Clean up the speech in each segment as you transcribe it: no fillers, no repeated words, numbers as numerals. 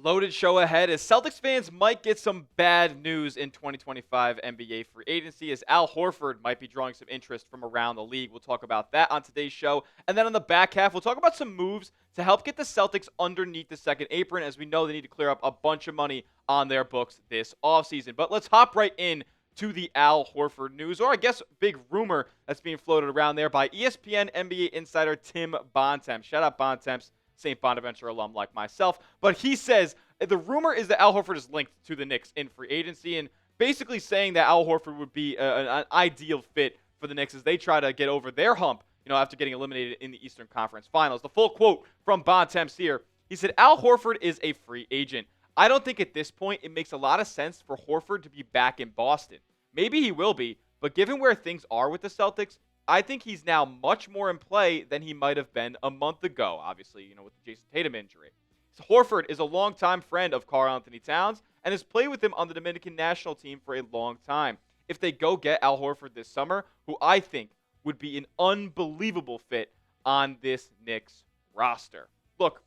Loaded show ahead as Celtics fans might get some bad news in 2025 NBA free agency as Al Horford might be drawing some interest from around the league. We'll talk about that on today's show. And then on the back half, we'll talk about some moves to help get the Celtics underneath the second apron, as we know they need to clear up a bunch of money on their books this offseason. But let's hop right in to the Al Horford news, or I guess big rumor that's being floated around there by ESPN NBA insider Tim Bontemps. Shout out Bontemps, St. Bonaventure alum like myself. But he says the rumor is that Al Horford is linked to the Knicks in free agency, and basically saying that Al Horford would be an ideal fit for the Knicks as they try to get over their hump, after getting eliminated in the Eastern Conference Finals. The full quote from Bontemps here. He said, Al Horford is a free agent. I don't think at this point it makes a lot of sense for Horford to be back in Boston. Maybe he will be, but given where things are with the Celtics, I think he's now much more in play than he might have been a month ago, obviously, with the Jayson Tatum injury. So Horford is a longtime friend of Karl Anthony Towns and has played with him on the Dominican national team for a long time. If they go get Al Horford this summer, who I think would be an unbelievable fit on this Knicks roster. Look,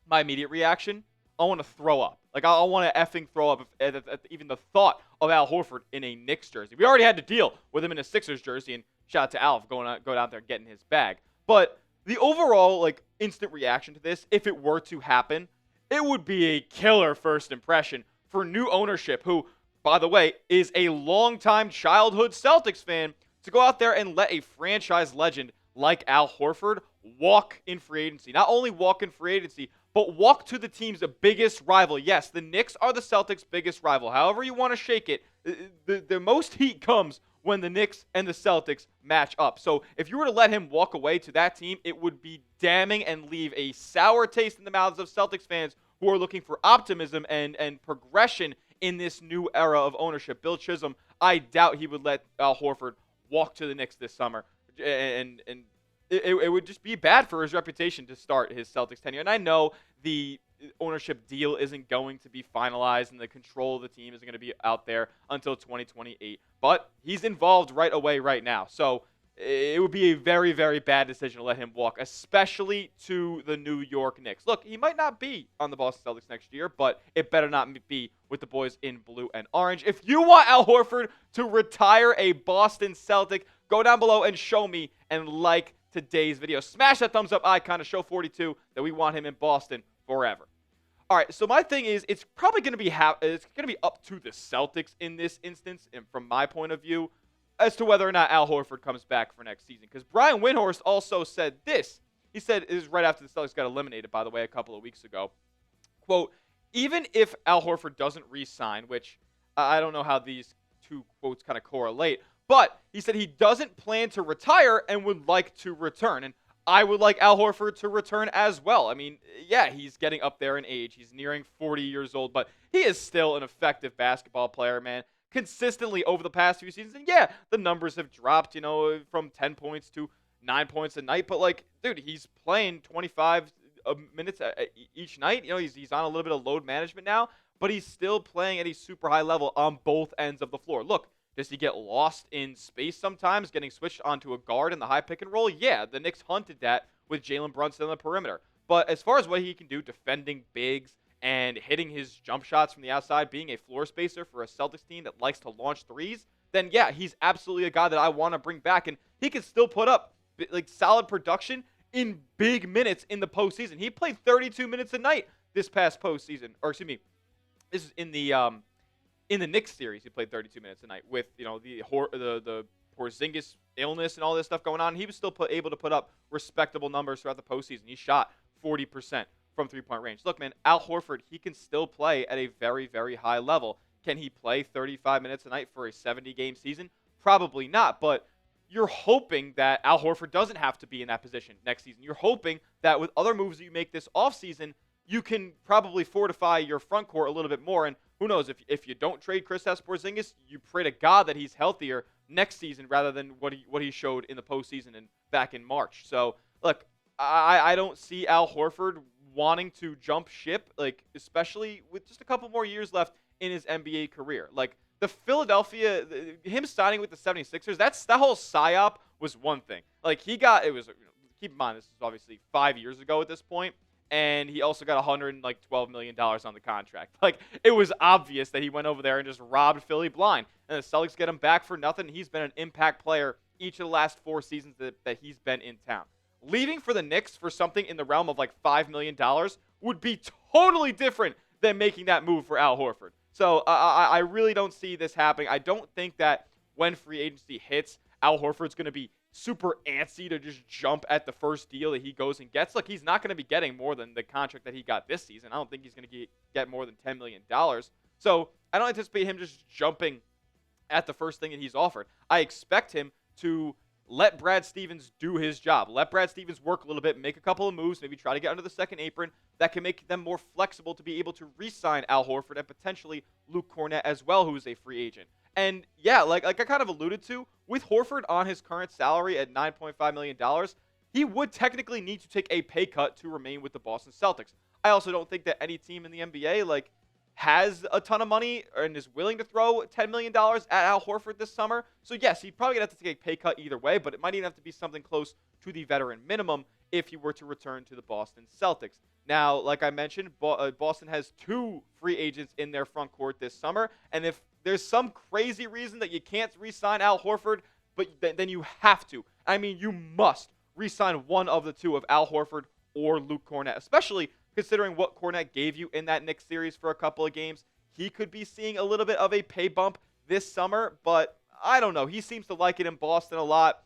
my immediate reaction, I want to throw up. I want to effing throw up at even the thought of Al Horford in a Knicks jersey. We already had to deal with him in a Sixers jersey, and shout out to Al for going out there and getting his bag. But the overall instant reaction to this, if it were to happen, it would be a killer first impression for new ownership, who, by the way, is a longtime childhood Celtics fan, to go out there and let a franchise legend like Al Horford walk in free agency. Not only walk in free agency, but walk to the team's biggest rival. Yes, the Knicks are the Celtics' biggest rival. However you want to shake it, the most heat comes when the Knicks and the Celtics match up. So if you were to let him walk away to that team, it would be damning and leave a sour taste in the mouths of Celtics fans who are looking for optimism and progression in this new era of ownership. Bill Chisholm, I doubt he would let Al Horford walk to the Knicks this summer. And it would just be bad for his reputation to start his Celtics tenure. And I know the ownership deal isn't going to be finalized and the control of the team isn't going to be out there until 2028. But he's involved right away right now. So it would be a very, very bad decision to let him walk, especially to the New York Knicks. Look, he might not be on the Boston Celtics next year, but it better not be with the boys in blue and orange. If you want Al Horford to retire a Boston Celtic, go down below and show me and like today's video. Smash that thumbs up icon to show 42 that we want him in Boston forever. All right, so my thing is, it's probably going to be up to the Celtics in this instance, and from my point of view, as to whether or not Al Horford comes back for next season. Because Brian Windhorst also said this. He said, this is right after the Celtics got eliminated, by the way, a couple of weeks ago. Quote, even if Al Horford doesn't re-sign, which I don't know how these two quotes kind of correlate, but he said he doesn't plan to retire and would like to return. And I would like Al Horford to return as well. I mean, yeah, he's getting up there in age. He's nearing 40 years old, but he is still an effective basketball player, man. Consistently over the past few seasons. And yeah, the numbers have dropped, from 10 points to 9 points a night. But, dude, he's playing 25 minutes each night. He's on a little bit of load management now, but he's still playing at a super high level on both ends of the floor. Look, does he get lost in space sometimes, getting switched onto a guard in the high pick and roll? Yeah, the Knicks hunted that with Jalen Brunson on the perimeter. But as far as what he can do defending bigs and hitting his jump shots from the outside, being a floor spacer for a Celtics team that likes to launch threes, then yeah, he's absolutely a guy that I want to bring back. And he can still put up solid production in big minutes in the postseason. He played 32 minutes a night this past postseason. Or excuse me, this is in the Knicks series. He played 32 minutes a night with the Porzingis illness and all this stuff going on. He was still able to put up respectable numbers throughout the postseason. He shot 40% from three-point range. Look, man, Al Horford, he can still play at a very, very high level. Can he play 35 minutes a night for a 70-game season? Probably not, but you're hoping that Al Horford doesn't have to be in that position next season. You're hoping that with other moves that you make this offseason, you can probably fortify your front court a little bit more. And who knows, if you don't trade Kristaps Porzingis, you pray to God that he's healthier next season rather than what he showed in the postseason and back in March. So, look, I don't see Al Horford wanting to jump ship, especially with just a couple more years left in his NBA career. The Philadelphia, him signing with the 76ers, that whole psyop was one thing. Keep in mind, this was obviously 5 years ago at this point, and he also got $112 million on the contract. Like, it was obvious that he went over there and just robbed Philly blind. And the Celtics get him back for nothing. He's been an impact player each of the last 4 seasons that he's been in town. Leaving for the Knicks for something in the realm of like $5 million would be totally different than making that move for Al Horford. So I really don't see this happening. I don't think that when free agency hits, Al Horford's going to be super antsy to just jump at the first deal that he goes and gets. Look, he's not going to be getting more than the contract that he got this season. I don't think he's going to get more than $10 million. So I don't anticipate him just jumping at the first thing that he's offered. I expect him to let Brad Stevens do his job. Let Brad Stevens work a little bit, make a couple of moves, maybe try to get under the second apron that can make them more flexible to be able to re-sign Al Horford and potentially Luke Kornet as well, who is a free agent. And yeah, like I kind of alluded to, with Horford on his current salary at $9.5 million, he would technically need to take a pay cut to remain with the Boston Celtics. I also don't think that any team in the NBA has a ton of money and is willing to throw $10 million at Al Horford this summer. So yes, he'd probably have to take a pay cut either way, but it might even have to be something close to the veteran minimum if he were to return to the Boston Celtics. Now, like I mentioned, Boston has 2 free agents in their front court this summer, and if there's some crazy reason that you can't re-sign Al Horford, but then you have to. I mean, you must re-sign one of the 2 of Al Horford or Luke Kornet, especially considering what Kornet gave you in that Knicks series for a couple of games. He could be seeing a little bit of a pay bump this summer, but I don't know. He seems to like it in Boston a lot.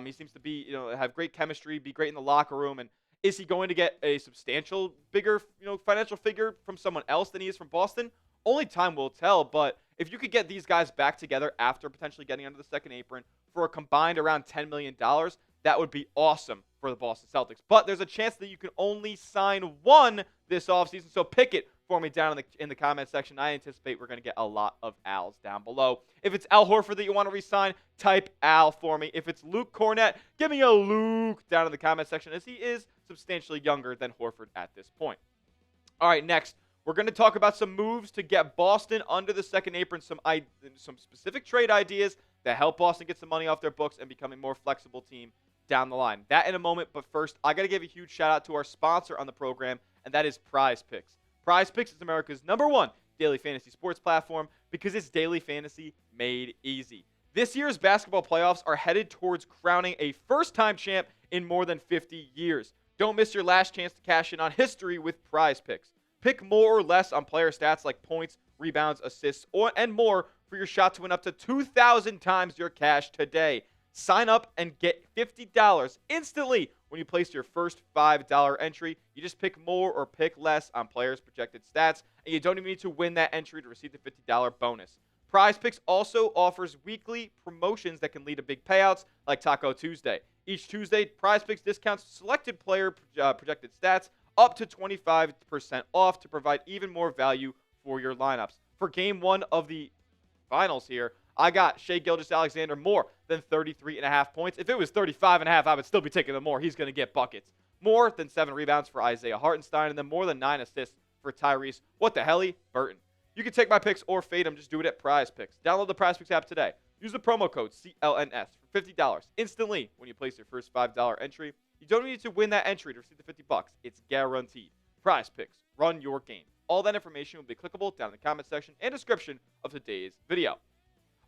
He seems to be, have great chemistry, be great in the locker room. And is he going to get a substantial, bigger, financial figure from someone else than he is from Boston? Only time will tell, but if you could get these guys back together after potentially getting under the second apron for a combined around $10 million, that would be awesome for the Boston Celtics. But there's a chance that you can only sign one this offseason, so pick it for me down in the comment section. I anticipate we're going to get a lot of Al's down below. If it's Al Horford that you want to re-sign, type Al for me. If it's Luke Kornet, give me a Luke down in the comment section, as he is substantially younger than Horford at this point. All right, next, we're going to talk about some moves to get Boston under the second apron, some specific trade ideas that help Boston get some money off their books and become a more flexible team down the line. That in a moment, but first, I got to give a huge shout out to our sponsor on the program, and that is Prize Picks. Prize Picks is America's #1 daily fantasy sports platform because it's daily fantasy made easy. This year's basketball playoffs are headed towards crowning a first-time champ in more than 50 years. Don't miss your last chance to cash in on history with Prize Picks. Pick more or less on player stats like points, rebounds, assists, and more for your shot to win up to 2,000 times your cash today. Sign up and get $50 instantly when you place your first $5 entry. You just pick more or pick less on players' projected stats, and you don't even need to win that entry to receive the $50 bonus. Prize Picks also offers weekly promotions that can lead to big payouts, like Taco Tuesday. Each Tuesday, Prize Picks discounts selected player projected stats up to 25% off to provide even more value for your lineups. For Game 1 of the finals here, I got Shai Gilgeous-Alexander more than 33.5 points. If it was 35.5, I would still be taking the more. He's going to get buckets. More than 7 rebounds for Isaiah Hartenstein, and then more than 9 assists for Tyrese Burton. You can take my picks or fade them. Just do it at Prize Picks. Download the Prize Picks app today. Use the promo code CLNS for $50 instantly when you place your first $5 entry. You don't need to win that entry to receive the $50. It's guaranteed. Prize Picks. Run your game. All that information will be clickable down in the comment section and description of today's video.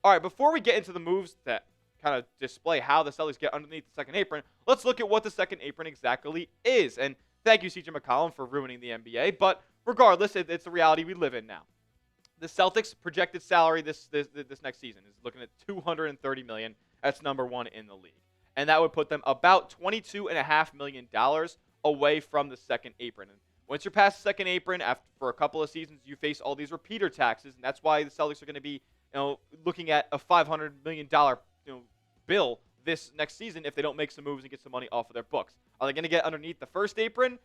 All right, before we get into the moves that kind of display how the Celtics get underneath the second apron, let's look at what the second apron exactly is. And thank you, CJ McCollum, for ruining the NBA. But regardless, it's the reality we live in now. The Celtics' projected salary this next season is looking at $230 million. That's #1 in the league. And that would put them about $22.5 million away from the second apron. And once you're past the second apron, for a couple of seasons, you face all these repeater taxes, and that's why the Celtics are going to be, looking at a $500 million, bill this next season if they don't make some moves and get some money off of their books. Are they going to get underneath the first apron?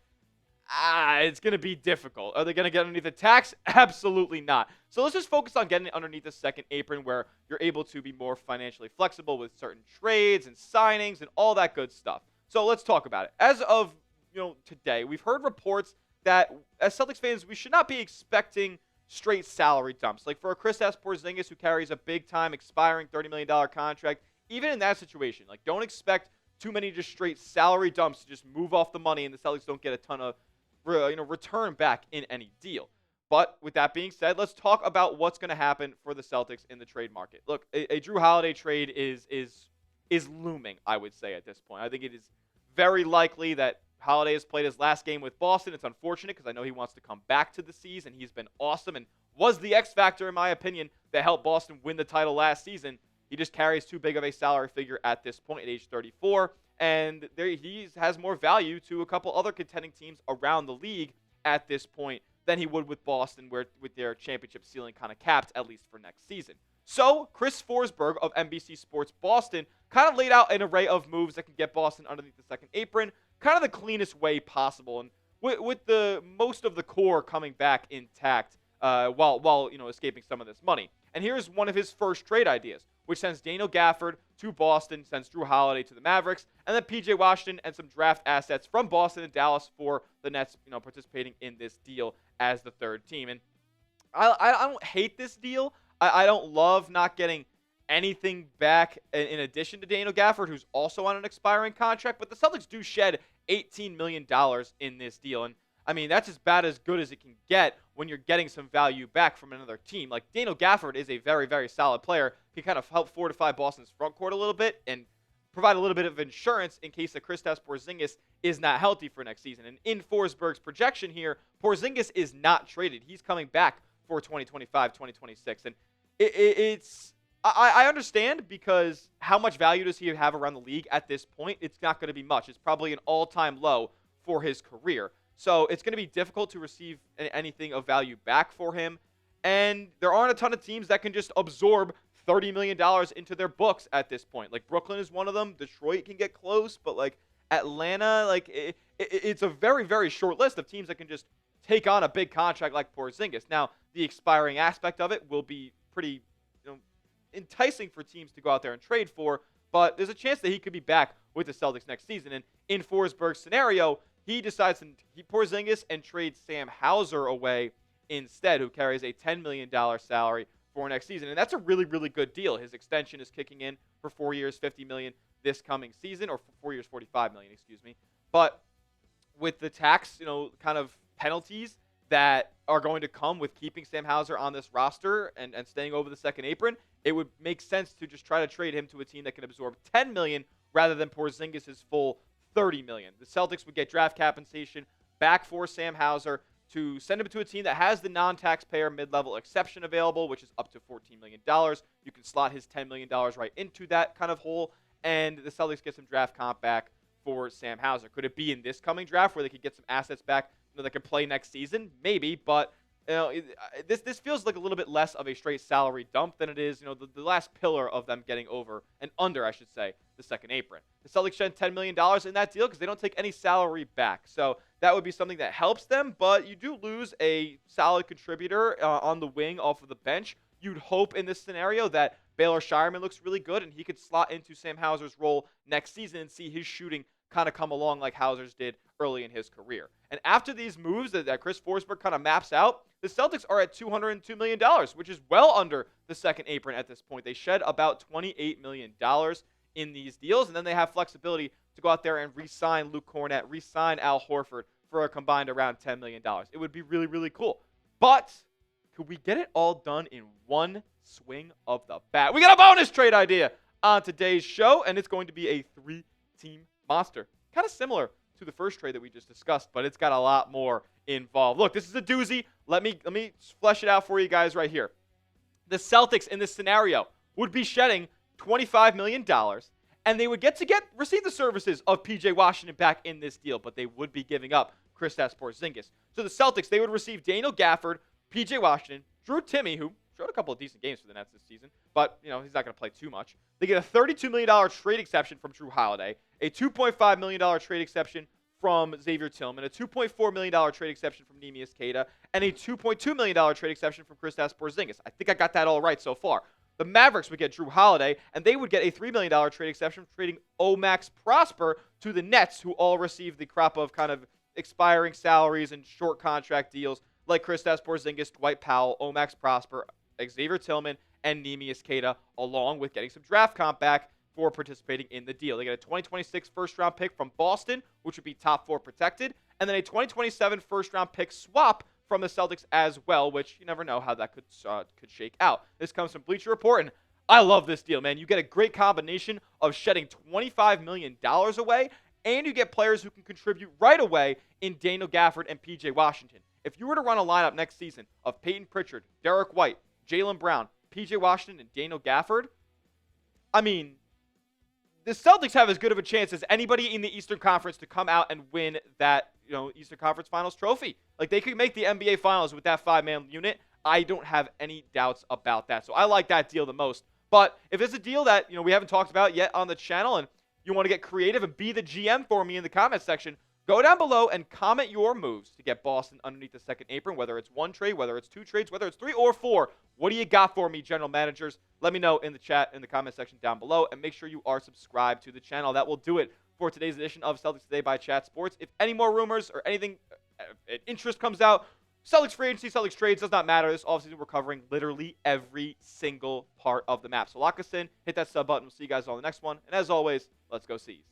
It's going to be difficult. Are they going to get underneath the tax? Absolutely not. So let's just focus on getting underneath the second apron where you're able to be more financially flexible with certain trades and signings and all that good stuff. So let's talk about it. As of today, we've heard reports that as Celtics fans, we should not be expecting straight salary dumps. Like for a Kristaps Porzingis who carries a big-time expiring $30 million contract, even in that situation, don't expect too many just straight salary dumps to just move off the money and the Celtics don't get a ton of return back in any deal. But with that being said, let's talk about what's going to happen for the Celtics in the trade market. Look, a Jrue Holiday trade is looming, I would say, at this point. I think it is very likely that Holiday has played his last game with Boston. It's unfortunate because I know he wants to come back to the season. He's been awesome and was the X factor, in my opinion, that helped Boston win the title last season. He just carries too big of a salary figure at this point at age 34, and he has more value to a couple other contending teams around the league at this point than he would with Boston, where with their championship ceiling kind of capped, at least for next season. So Chris Forsberg of NBC Sports Boston kind of laid out an array of moves that can get Boston underneath the second apron, kind of the cleanest way possible, and with the most of the core coming back intact, while escaping some of this money. And here's one of his first trade ideas, which sends Daniel Gafford to Boston, sends Jrue Holiday to the Mavericks, and then P.J. Washington and some draft assets from Boston and Dallas for the Nets, participating in this deal as the third team. And I don't hate this deal. I don't love not getting anything back in addition to Daniel Gafford, who's also on an expiring contract. But the Celtics do shed $18 million in this deal. And, I mean, that's about as good as it can get when you're getting some value back from another team. Like, Daniel Gafford is a very, very solid player. He kind of helped fortify Boston's front court a little bit and provide a little bit of insurance in case that Kristaps Porzingis is not healthy for next season. And in Forsberg's projection here, Porzingis is not traded. He's coming back for 2025, 2026. And I understand, because how much value does he have around the league at this point? It's not going to be much. It's probably an all-time low for his career. So it's going to be difficult to receive anything of value back for him. And there aren't a ton of teams that can just absorb $30 million into their books at this point. Like, Brooklyn is one of them. Detroit can get close, but like Atlanta, it's a very, very short list of teams that can just take on a big contract like Porzingis. Now, the expiring aspect of it will be pretty enticing for teams to go out there and trade for, but there's a chance that he could be back with the Celtics next season. And in Forsberg's scenario, he decides to keep Porzingis and trade Sam Hauser away instead, who carries a $10 million salary for next season. And that's a really, really good deal. His extension is kicking in for 4 years, $50 million this coming season, or 4 years, $45 million, excuse me. But with the tax, kind of penalties that are going to come with keeping Sam Hauser on this roster and staying over the second apron, it would make sense to just try to trade him to a team that can absorb $10 million rather than Porzingis' full $30 million. The Celtics would get draft compensation back for Sam Hauser to send him to a team that has the non-taxpayer mid-level exception available, which is up to $14 million. You can slot his $10 million right into that kind of hole, and the Celtics get some draft comp back for Sam Hauser. Could it be in this coming draft where they could get some assets back that could play next season? Maybe, but this feels like a little bit less of a straight salary dump than it is, the last pillar of them getting over and under, I should say, the second apron. The Celtics shed $10 million in that deal because they don't take any salary back. So that would be something that helps them, but you do lose a solid contributor on the wing off of the bench. You'd hope in this scenario that Baylor Shireman looks really good and he could slot into Sam Hauser's role next season and see his shooting kind of come along like Hauser's did early in his career. And after these moves that Chris Forsberg kind of maps out, the Celtics are at $202 million, which is well under the second apron at this point. They shed about $28 million in these deals, and then they have flexibility to go out there and re-sign Luke Cornett, re-sign Al Horford for a combined around $10 million. It would be really, really cool. But could we get it all done in one swing of the bat? We got a bonus trade idea on today's show, and it's going to be a 3-team monster. Kind of similar to the first trade that we just discussed, but it's got a lot more involved. Look, this is a doozy. Let me flesh it out for you guys right here. The Celtics in this scenario would be shedding $25 million, and they would receive the services of P.J. Washington back in this deal, but they would be giving up Kristaps Porzingis. So the Celtics, they would receive Daniel Gafford, P.J. Washington, Drew Timme, who showed a couple of decent games for the Nets this season, but he's not going to play too much. They get a $32 million trade exception from Jrue Holiday, a $2.5 million trade exception from Xavier Tillman, a $2.4 million trade exception from Neemias Queta, and a $2.2 million trade exception from Kristaps Porzingis. I think I got that all right so far. The Mavericks would get Jrue Holiday, and they would get a $3 million trade exception trading Omax Prosper to the Nets, who all receive the crop of kind of expiring salaries and short contract deals like Kristaps Porzingis, Dwight Powell, Omax Prosper, Xavier Tillman, and Neemias Queta, along with getting some draft comp back for participating in the deal. They get a 2026 first-round pick from Boston, which would be top 4 protected, and then a 2027 first-round pick swap from the Celtics as well, which you never know how that could shake out. This comes from Bleacher Report, and I love this deal, man. You get a great combination of shedding $25 million away, and you get players who can contribute right away in Daniel Gafford and P.J. Washington. If you were to run a lineup next season of Peyton Pritchard, Derek White, Jaylen Brown, P.J. Washington, and Daniel Gafford, I mean, the Celtics have as good of a chance as anybody in the Eastern Conference to come out and win that, Eastern Conference Finals trophy. Like, they could make the NBA Finals with that five-man unit. I don't have any doubts about that. So I like that deal the most. But if it's a deal that, we haven't talked about yet on the channel and you want to get creative and be the GM for me in the comment section, go down below and comment your moves to get Boston underneath the second apron, whether it's one trade, whether it's two trades, whether it's 3 or 4. What do you got for me, general managers? Let me know in the chat, in the comment section down below, and make sure you are subscribed to the channel. That will do it for today's edition of Celtics Today by Chat Sports. If any more rumors or anything, interest comes out, Celtics free agency, Celtics trades, does not matter. This offseason, we're covering literally every single part of the map. So lock us in, hit that sub button. We'll see you guys on the next one. And as always, let's go C's.